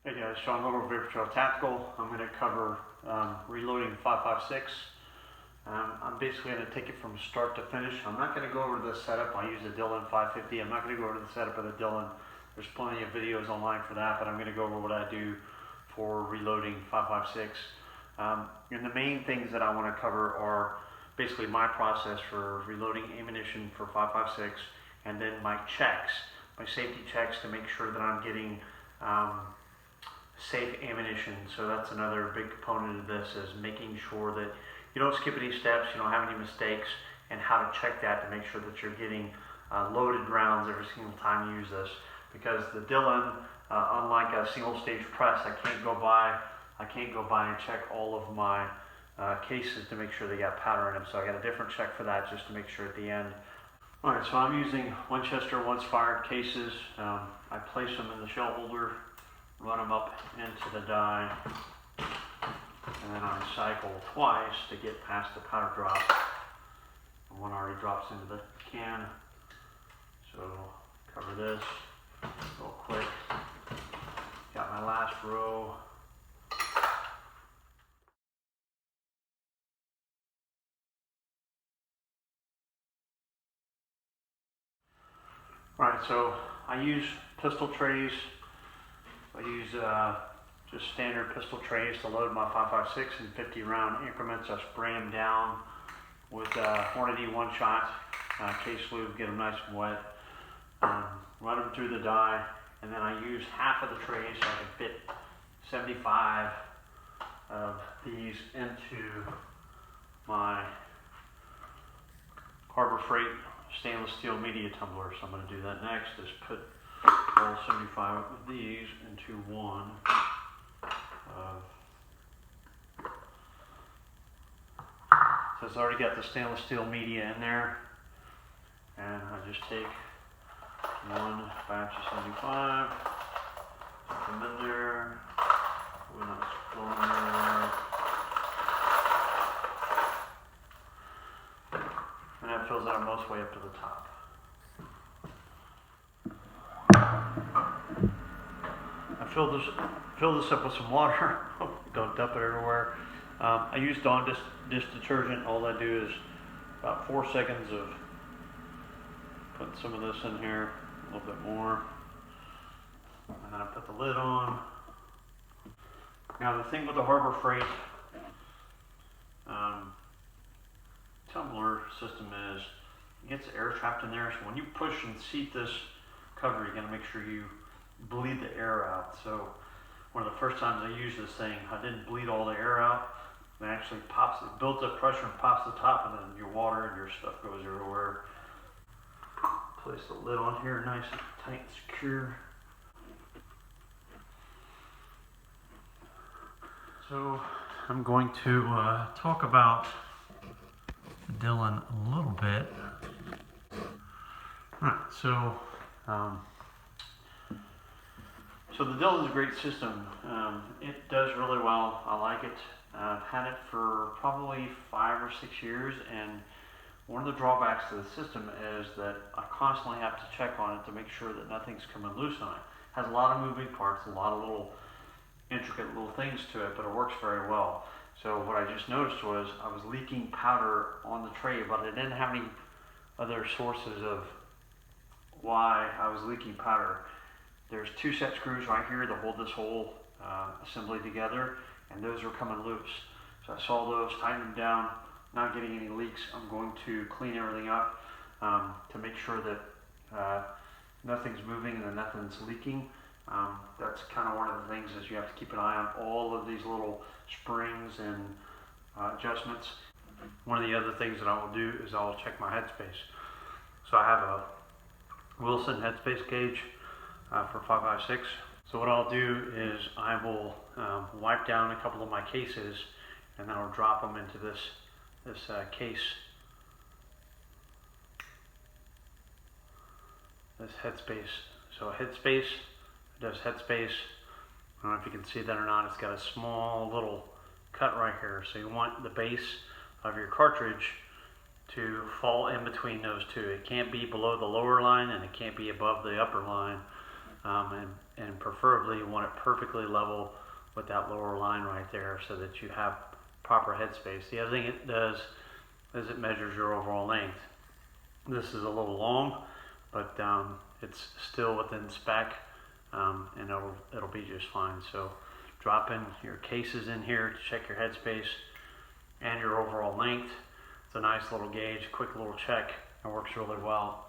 Hey guys, Sean Homer, Vapor Trail Tactical. I'm going to cover reloading 5.56. I'm basically going to take it from start to finish. I'm not going to go over the setup. I use the Dillon 550. I'm not going to go over the setup of the Dillon. There's plenty of videos online for that, but I'm going to go over what I do for reloading 5.56. And the main things that I want to cover are basically my process for reloading ammunition for 5.56, and then my checks, my safety checks to make sure that I'm getting safe ammunition. So that's another big component of this, is making sure that you don't skip any steps, you don't have any mistakes, and how to check that to make sure that you're getting loaded rounds every single time you use this. Because the Dillon, unlike a single stage press, I can't go by and check all of my cases to make sure they got powder in them. So I got a different check for that, just to make sure at the end. All right, so I'm using Winchester once fired cases. I place them in the shell holder, run them up into the die, and then I cycle twice to get past the powder drop. And one already drops into the can. So cover this real quick. Got my last row. All right, so I use pistol trays. I use just standard pistol trays to load my 5.56 in 50 round increments. I spray them down with Hornady one shot case lube, get them nice and wet. Run them through the die, and then I use half of the tray so I can fit 75 of these into my Harbor Freight stainless steel media tumbler. So I'm going to do that next, is put all 75 of these into one. So it's already got the stainless steel media in there, and I just take one batch of 75, put them in there, we're not spilling there, and that fills out most way up to the top. Fill this up with some water. Don't dump it everywhere. I use Dawn dish detergent. All I do is about 4 seconds of putting some of this in here, a little bit more, and then I put the lid on. Now the thing with the Harbor Freight tumbler system is it gets air trapped in there. So when you push and seat this cover, you got to make sure you bleed the air out. So one of the first times I used this thing, I didn't bleed all the air out. It actually pops, it builds up pressure and pops the top, and then your water and your stuff goes everywhere. Place the lid on here, nice and tight and secure. So I'm going to talk about the Dillon a little bit. All right, so so the Dillon is a great system. It does really well. I like it. I've had it for probably 5 or 6 years, and one of the drawbacks to the system is that I constantly have to check on it to make sure that nothing's coming loose on it. It has a lot of moving parts, a lot of little intricate little things to it, but it works very well. So what I just noticed was I was leaking powder on the tray, but I didn't have any other sources of why I was leaking powder. There's 2 set screws right here that hold this whole assembly together, and those are coming loose. So I saw those, tightened them down, not getting any leaks. I'm going to clean everything up to make sure that nothing's moving and that nothing's leaking. That's kind of one of the things, is you have to keep an eye on all of these little springs and adjustments. One of the other things that I will do is I will check my headspace. So I have a Wilson headspace gauge for 5.56. So what I'll do is I will wipe down a couple of my cases, and then I'll drop them into this case, this headspace. So headspace, it does headspace. I don't know if you can see that or not. It's got a small little cut right here. So you want the base of your cartridge to fall in between those two. It can't be below the lower line, and it can't be above the upper line. and preferably you want it perfectly level with that lower line right there so that you have proper headspace. The other thing it does is it measures your overall length. This is a little long, but it's still within spec, and it'll be just fine. So dropping your cases in here to check your headspace and your overall length. It's a nice little gauge, quick little check. It works really well,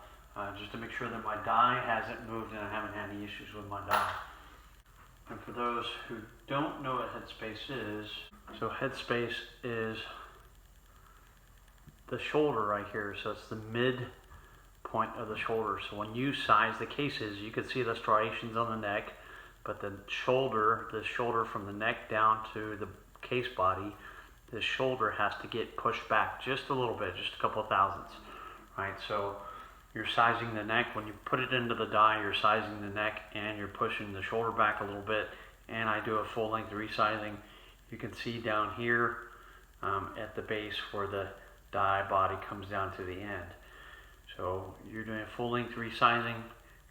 just to make sure that my die hasn't moved and I haven't had any issues with my die. And for those who don't know what headspace is, so headspace is the shoulder right here. So it's the mid point of the shoulder. So when you size the cases, you can see the striations on the neck, but the shoulder from the neck down to the case body, the shoulder has to get pushed back just a little bit, just a couple of thousandths, right? So you're sizing the neck. When you put it into the die, you're sizing the neck and you're pushing the shoulder back a little bit. And I do a full length resizing. You can see down here at the base where the die body comes down to the end. So you're doing a full length resizing,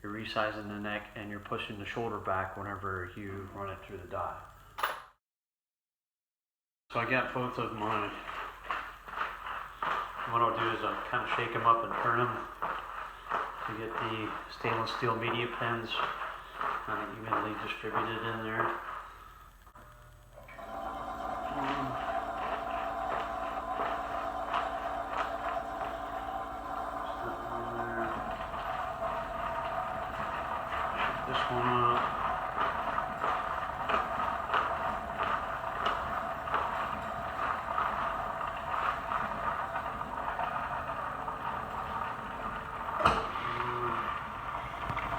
you're resizing the neck, and you're pushing the shoulder back whenever you run it through the die. So I got both of mine. What I'll do is I'll kind of shake them up and turn them to get the stainless steel media pins evenly distributed in there. This one up.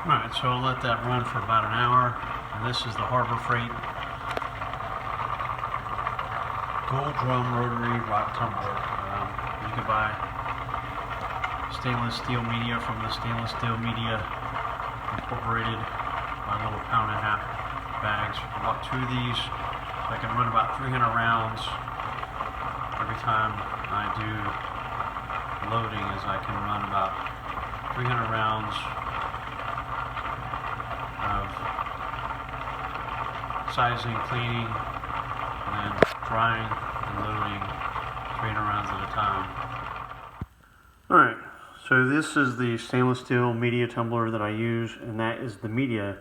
Alright, so I'll let that run for about an hour. And this is the Harbor Freight Gold Drum Rotary Rock Tumbler. You can buy stainless steel media from the Stainless Steel Media Incorporated, my little £1.5 bags. I bought 2 of these. I can run about 300 rounds every time I do loading, as I can run about 300 rounds of sizing, cleaning, and then drying and loading 300 rounds at a time. Alright, so this is the stainless steel media tumbler that I use, and that is the media.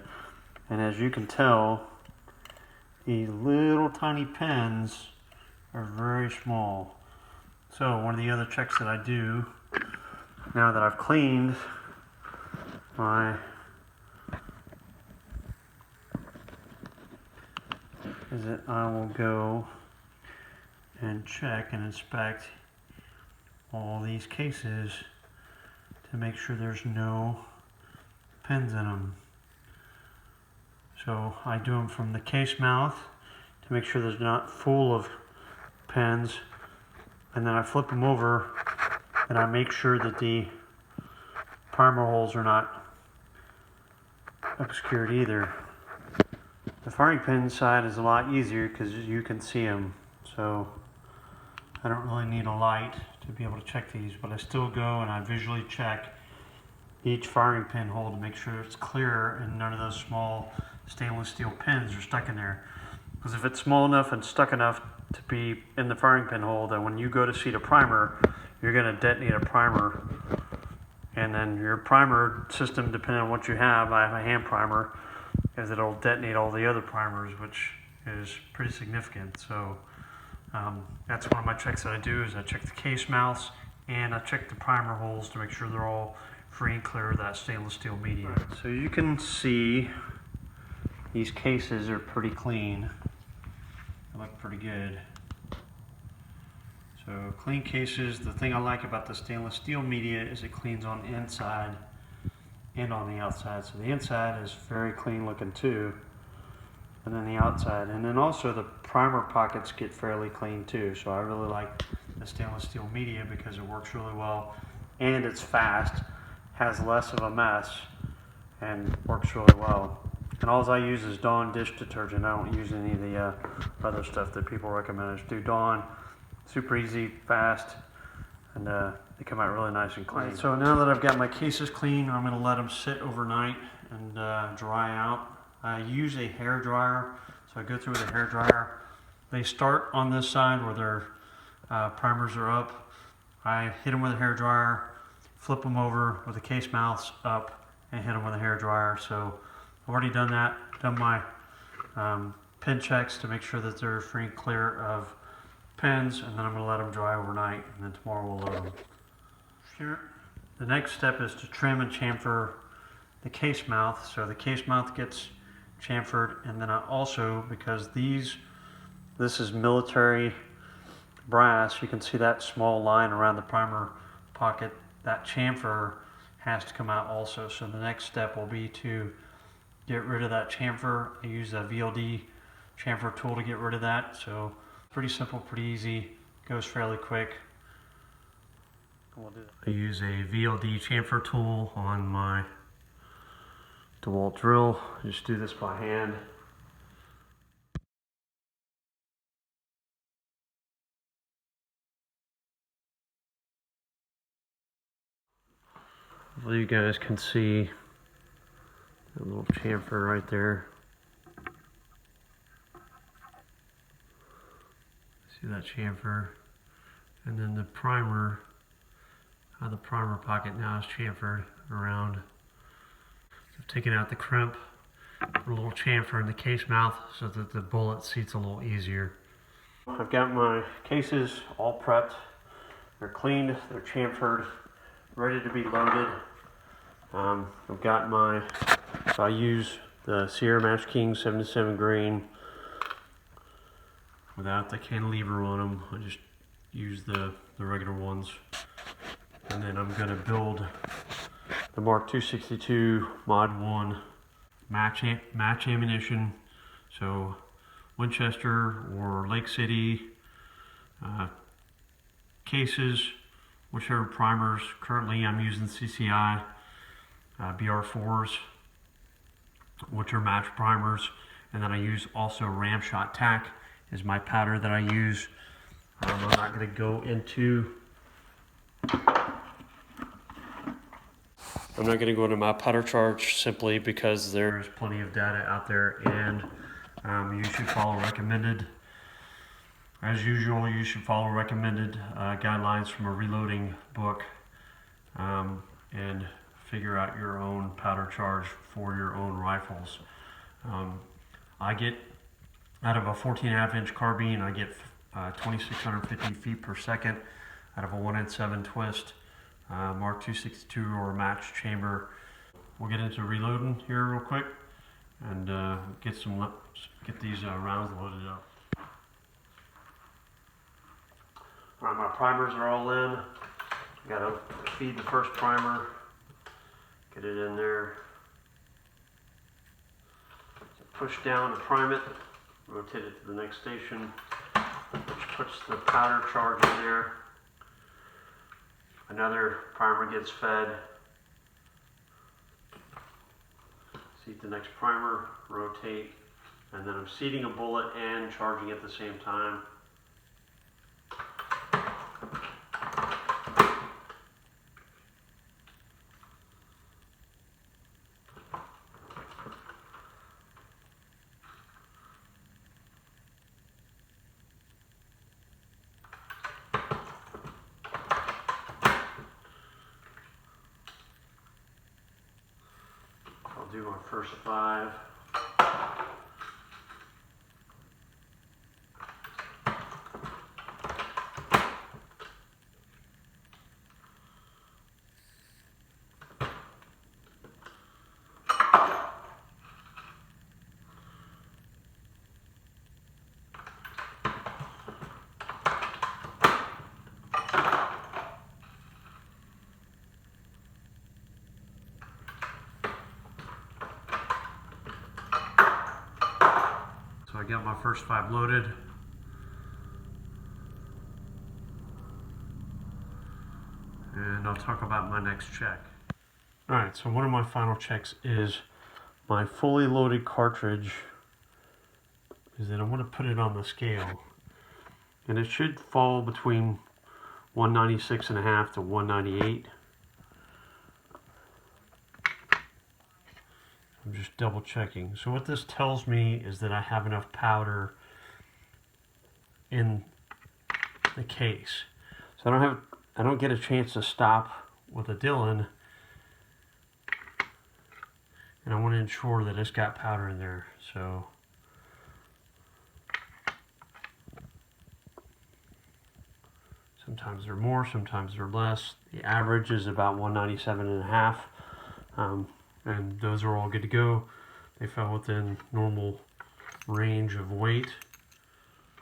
And as you can tell, the little tiny pins are very small. So one of the other checks that I do, now that I've cleaned my is that I will go and check and inspect all these cases to make sure there's no pins in them. So I do them from the case mouth to make sure there's not full of pins, and then I flip them over and I make sure that the primer holes are not obscured either. The firing pin side is a lot easier because you can see them, so I don't really need a light to be able to check these, but I still go and I visually check each firing pin hole to make sure it's clear and none of those small stainless steel pins are stuck in there. Because if it's small enough and stuck enough to be in the firing pin hole, then when you go to seat a primer, you're going to detonate a primer. And then your primer system, depending on what you have, I have a hand primer, is it'll detonate all the other primers, which is pretty significant. So that's one of my checks that I do, is I check the case mouths and I check the primer holes to make sure they're all free and clear of that stainless steel media. Right, so you can see these cases are pretty clean. They look pretty good. So clean cases, the thing I like about the stainless steel media is it cleans on the inside and on the outside. So the inside is very clean looking too, and then the outside. And then also the primer pockets get fairly clean too. So I really like the stainless steel media because it works really well and it's fast, has less of a mess, and works really well. And all I use is Dawn dish detergent. I don't use any of the other stuff that people recommend. I just do Dawn. Super easy, fast, and they come out really nice and clean. Right, so now that I've got my cases clean, I'm going to let them sit overnight, and dry out. I use a hair dryer, so I go through with a hair dryer. They start on this side where their primers are up. I hit them with a hair dryer, flip them over with the case mouths up, and hit them with a hair dryer. So I've already done that, done my pin checks to make sure that they're free and clear of pins, and then I'm going to let them dry overnight, and then tomorrow we'll load them. Sure. The next step is to trim and chamfer the case mouth. So the case mouth gets chamfered, and then I also, because this is military brass, you can see that small line around the primer pocket. That chamfer has to come out also. So the next step will be to get rid of that chamfer. I use a VLD chamfer tool to get rid of that. So pretty simple, pretty easy, goes fairly quick. I use a VLD chamfer tool on my DeWalt drill. I just do this by hand. Hopefully you guys can see a little chamfer right there. See that chamfer? And then the primer, how the primer pocket now is chamfered around. I've taken out the crimp, put a little chamfer in the case mouth so that the bullet seats a little easier. I've got my cases all prepped. They're cleaned, they're chamfered, ready to be loaded. I've got so I use the Sierra Match King 77 grain without the cantilever on them. I just use the regular ones. And then I'm going to build the Mark 262 Mod 1 match ammunition. So Winchester or Lake City cases, whichever primers. Currently I'm using CCI BR4s, which are match primers. And then I use also Ramshot Tack is my powder that I use. I'm not going to go into my powder charge simply because there's plenty of data out there, and you should follow recommended. As usual, you should follow recommended guidelines from a reloading book and figure out your own powder charge for your own rifles. I get, out of a 14.5 inch carbine, I get 2,650 feet per second out of a 1N7 twist, Mark 262 or match chamber. We'll get into reloading here real quick and get these rounds loaded up. All right, my primers are all in. I gotta feed the first primer, get it in there. So push down to prime it, rotate it to the next station, which puts the powder charge in there. Another primer gets fed. Seat the next primer, rotate, and then I'm seating a bullet and charging at the same time. I'll do my first 5. So I got my first 5 loaded. And I'll talk about my next check. Alright, so one of my final checks is my fully loaded cartridge. Is that I want to put it on the scale. And it should fall between 196.5 to 198. I'm just double checking. So what this tells me is that I have enough powder in the case. So I don't get a chance to stop with a Dillon, and I want to ensure that it's got powder in there. So sometimes they're more, sometimes they're less. The average is about 197.5, and those are all good to go. They fell within normal range of weight.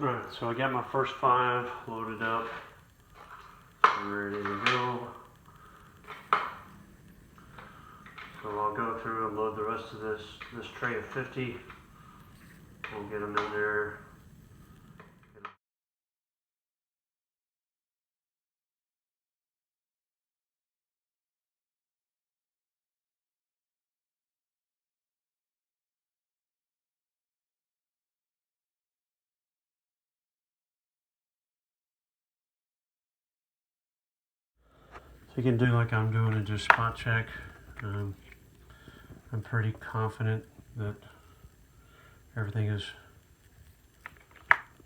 Alright, so I got my first 5 loaded up, ready to go. So I'll go through and load the rest of this tray of 50. We'll get them in there. So you can do like I'm doing and just spot check. I'm pretty confident that everything is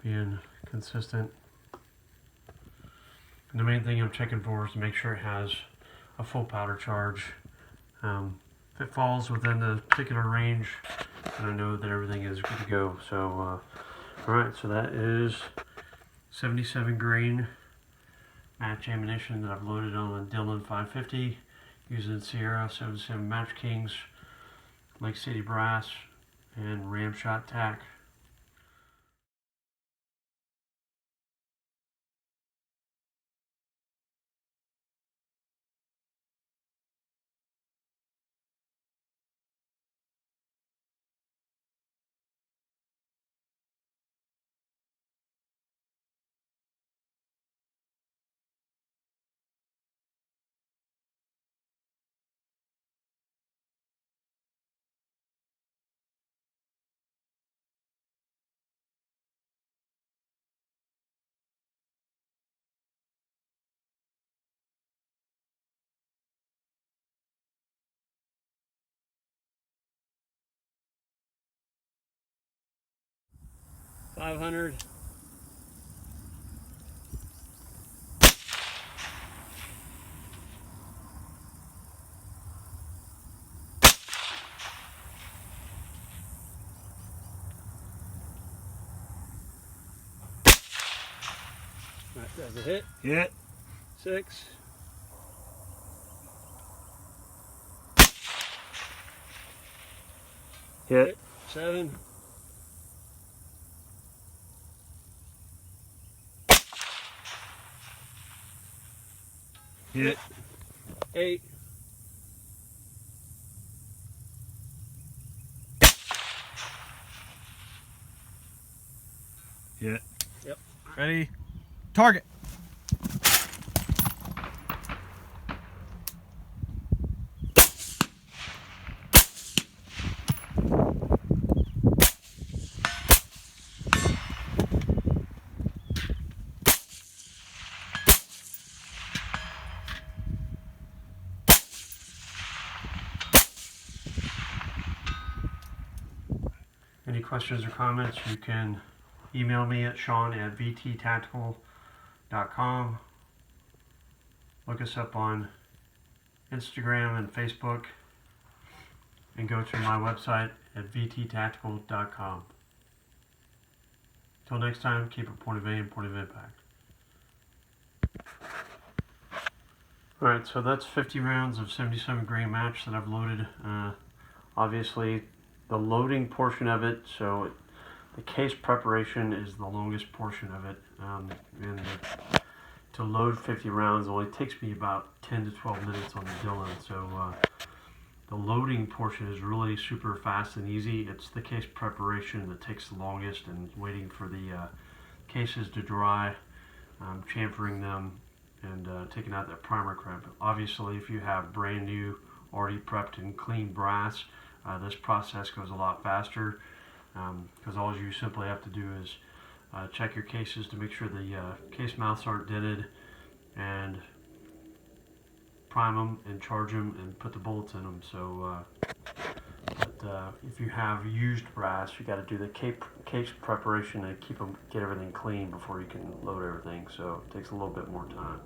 being consistent. And the main thing I'm checking for is to make sure it has a full powder charge. If it falls within the particular range, then I know that everything is good to go. So, alright, so that is 77 grain match ammunition that I've loaded on a Dillon 550 using Sierra 77 Match Kings, Lake City brass, and ram shot tack. $500. That's a hit. Hit. 6. Hit. 7. Hit. 8. Hit. Yep. Ready. Target. Any questions or comments, you can email me at sean@vttactical.com. Look us up on Instagram and Facebook, and go to my website at vttactical.com. Until next time, keep a point of aim, point of impact. Alright, so that's 50 rounds of 77 grain match that I've loaded. Obviously, the loading portion of it, so the case preparation is the longest portion of it. And to load 50 rounds only takes me about 10 to 12 minutes on the Dillon. So the loading portion is really super fast and easy. It's the case preparation that takes the longest, and waiting for the cases to dry, chamfering them, and taking out that primer crimp. Obviously, if you have brand new, already prepped and clean brass, this process goes a lot faster, because all you simply have to do is check your cases to make sure the case mouths aren't dented, and prime them and charge them and put the bullets in them. So, if you have used brass, you got to do the case preparation and get everything clean before you can load everything. So it takes a little bit more time.